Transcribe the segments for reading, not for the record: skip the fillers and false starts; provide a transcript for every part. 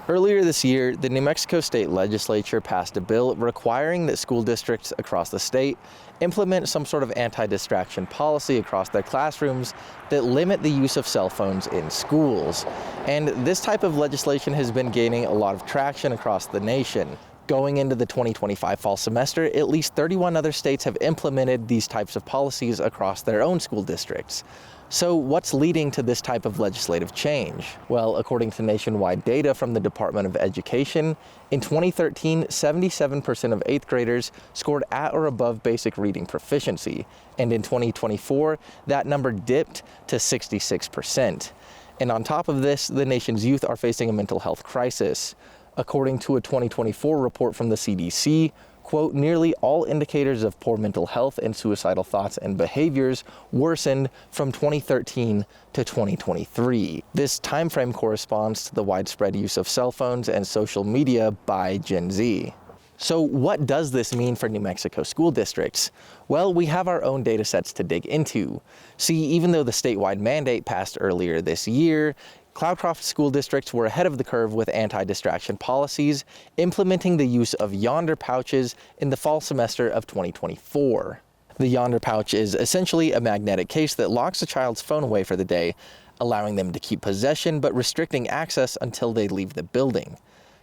Earlier this year, the New Mexico State Legislature passed a bill requiring that school districts across the state implement some sort of anti-distraction policy across their classrooms that limit the use of cell phones in schools. And this type of legislation has been gaining a lot of traction across the nation. Going into the 2025 fall semester, at least 31 other states have implemented these types of policies across their own school districts. So what's leading to this type of legislative change? Well, according to nationwide data from the Department of Education, in 2013, 77% of 8th graders scored at or above basic reading proficiency. And in 2024, that number dipped to 66%. And on top of this, the nation's youth are facing a mental health crisis. According to a 2024 report from the CDC, quote, nearly all indicators of poor mental health and suicidal thoughts and behaviors worsened from 2013 to 2023. This time frame corresponds to the widespread use of cell phones and social media by Gen Z. So what does this mean for New Mexico school districts? Well, we have our own data sets to dig into. See, even though the statewide mandate passed earlier this year, Cloudcroft school districts were ahead of the curve with anti-distraction policies, implementing the use of Yondr pouches in the fall semester of 2024. The Yondr pouch is essentially a magnetic case that locks a child's phone away for the day, allowing them to keep possession but restricting access until they leave the building.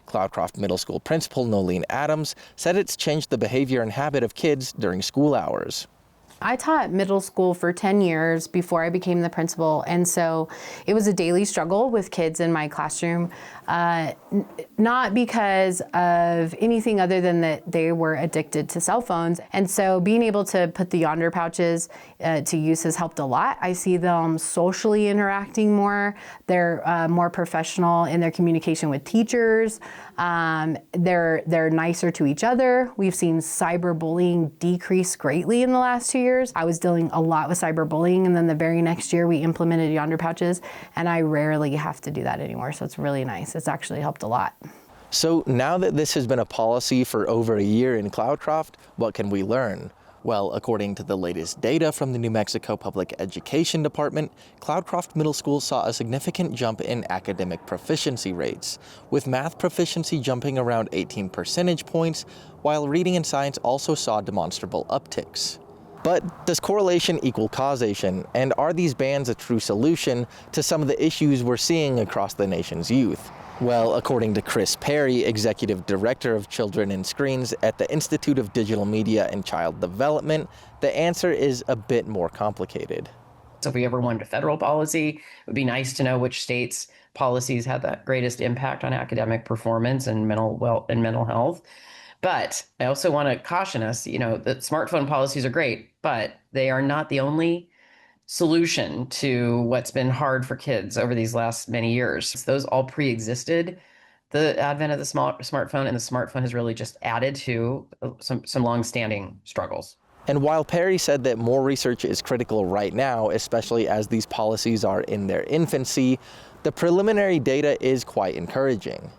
Cloudcroft Middle School Principal Nolene Adams said it's changed the behavior and habit of kids during school hours. I taught middle school for 10 years before I became the principal, and so it was a daily struggle with kids in my classroom, not because of anything other than that they were addicted to cell phones. And so being able to put the Yondr pouches to use has helped a lot. I see them socially interacting more. They're more professional in their communication with teachers. They're nicer to each other. We've seen cyberbullying decrease greatly in the last 2 years. I was dealing a lot with cyberbullying, and then the very next year we implemented Yondr pouches, and I rarely have to do that anymore, so it's really nice. It's actually helped a lot. So now that this has been a policy for over a year in Cloudcroft, what can we learn? Well, according to the latest data from the New Mexico Public Education Department, Cloudcroft Middle School saw a significant jump in academic proficiency rates, with math proficiency jumping around 18 percentage points, while reading and science also saw demonstrable upticks. But does correlation equal causation, and are these bans a true solution to some of the issues we're seeing across the nation's youth? Well, according to Chris Perry, Executive Director of Children and Screens at the Institute of Digital Media and Child Development, the answer is a bit more complicated. So if we ever wanted a federal policy, it would be nice to know which states' policies have the greatest impact on academic performance and mental health. But I also want to caution us, that smartphone policies are great, but they are not the only solution to what's been hard for kids over these last many years. Those all pre-existed the advent of the smartphone, and the smartphone has really just added to some long-standing struggles. And while Perry said that more research is critical right now, especially as these policies are in their infancy, the preliminary data is quite encouraging.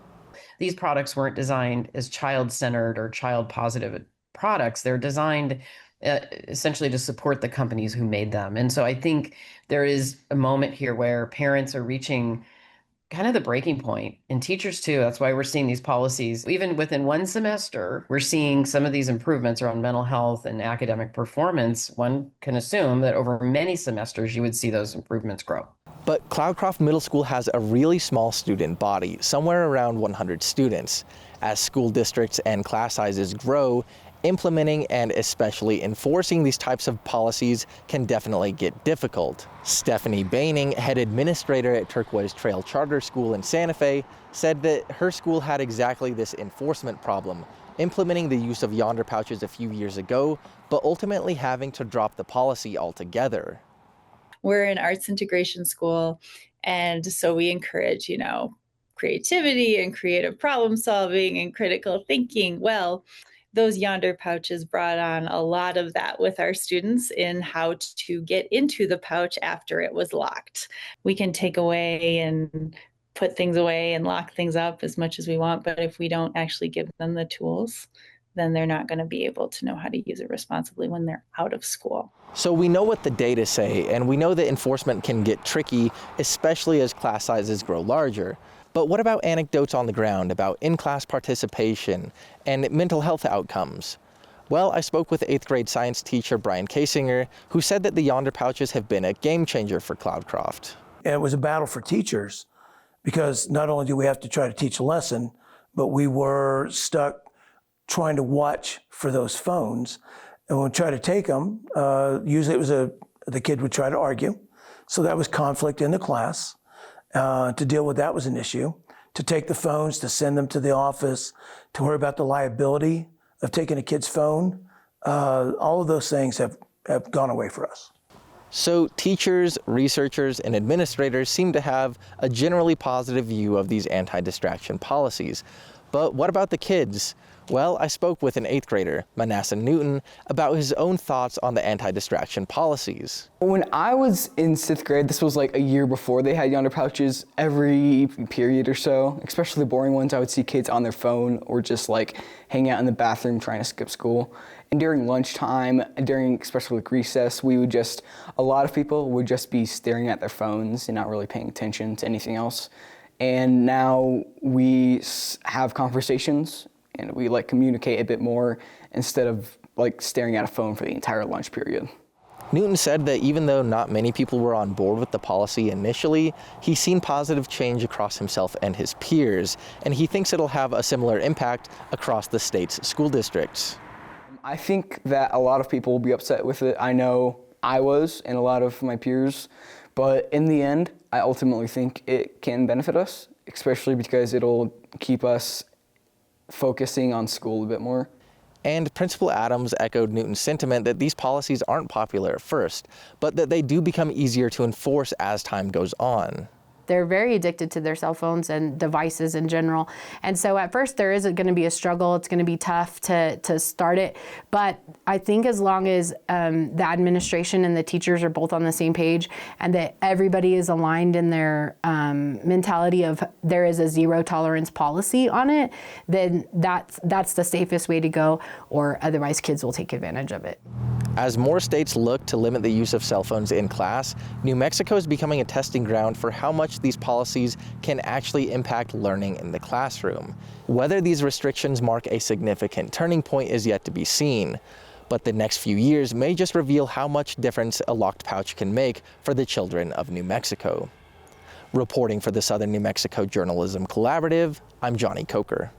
These products weren't designed as child-centered or child-positive products. They're designed essentially to support the companies who made them. And so I think there is a moment here where parents are reaching kind of the breaking point, and teachers too. That's why we're seeing these policies. Even within one semester, we're seeing some of these improvements around mental health and academic performance. One can assume that over many semesters, you would see those improvements grow. But Cloudcroft Middle School has a really small student body, somewhere around 100 students. As school districts and class sizes grow, implementing and especially enforcing these types of policies can definitely get difficult. Stephanie Baining, head administrator at Turquoise Trail Charter School in Santa Fe, said that her school had exactly this enforcement problem, implementing the use of Yondr pouches a few years ago, but ultimately having to drop the policy altogether. We're an arts integration school, and so we encourage, creativity and creative problem solving and critical thinking. Well, those Yondr pouches brought on a lot of that with our students in how to get into the pouch after it was locked. We can take away and put things away and lock things up as much as we want, but if we don't actually give them the tools, then they're not going to be able to know how to use it responsibly when they're out of school. So we know what the data say, and we know that enforcement can get tricky, especially as class sizes grow larger. But what about anecdotes on the ground about in-class participation and mental health outcomes? Well, I spoke with 8th grade science teacher Brian Kasinger, who said that the Yondr pouches have been a game changer for Cloudcroft. It was a battle for teachers because not only do we have to try to teach a lesson, but we were stuck trying to watch for those phones. And when we try to take them, usually it was the kid would try to argue. So that was conflict in the class. To deal with that was an issue. To take the phones, to send them to the office, to worry about the liability of taking a kid's phone, all of those things have gone away for us. So teachers, researchers, and administrators seem to have a generally positive view of these anti-distraction policies. But what about the kids? Well, I spoke with an 8th grader, Manasseh Newton, about his own thoughts on the anti-distraction policies. When I was in 6th grade, this was like a year before they had Yondr pouches, every period or so, especially the boring ones, I would see kids on their phone or just like hanging out in the bathroom trying to skip school. And during lunchtime, during especially like recess, a lot of people would just be staring at their phones and not really paying attention to anything else. And now we have conversations and we like communicate a bit more instead of like staring at a phone for the entire lunch period. Newton said that even though not many people were on board with the policy initially, he's seen positive change across himself and his peers, and he thinks it'll have a similar impact across the state's school districts. I think that a lot of people will be upset with it. I know I was and a lot of my peers, but in the end, I ultimately think it can benefit us, especially because it'll keep us focusing on school a bit more. And Principal Adams echoed Newton's sentiment that these policies aren't popular at first, but that they do become easier to enforce as time goes on. They're very addicted to their cell phones and devices in general. And so at first there is going to be a struggle. It's going to be tough to start it. But I think as long as the administration and the teachers are both on the same page and that everybody is aligned in their mentality of there is a zero tolerance policy on it, then that's the safest way to go, or otherwise kids will take advantage of it. As more states look to limit the use of cell phones in class, New Mexico is becoming a testing ground for how much these policies can actually impact learning in the classroom. Whether these restrictions mark a significant turning point is yet to be seen, but the next few years may just reveal how much difference a locked pouch can make for the children of New Mexico. Reporting for the Southern New Mexico Journalism Collaborative, I'm Jonny Coker.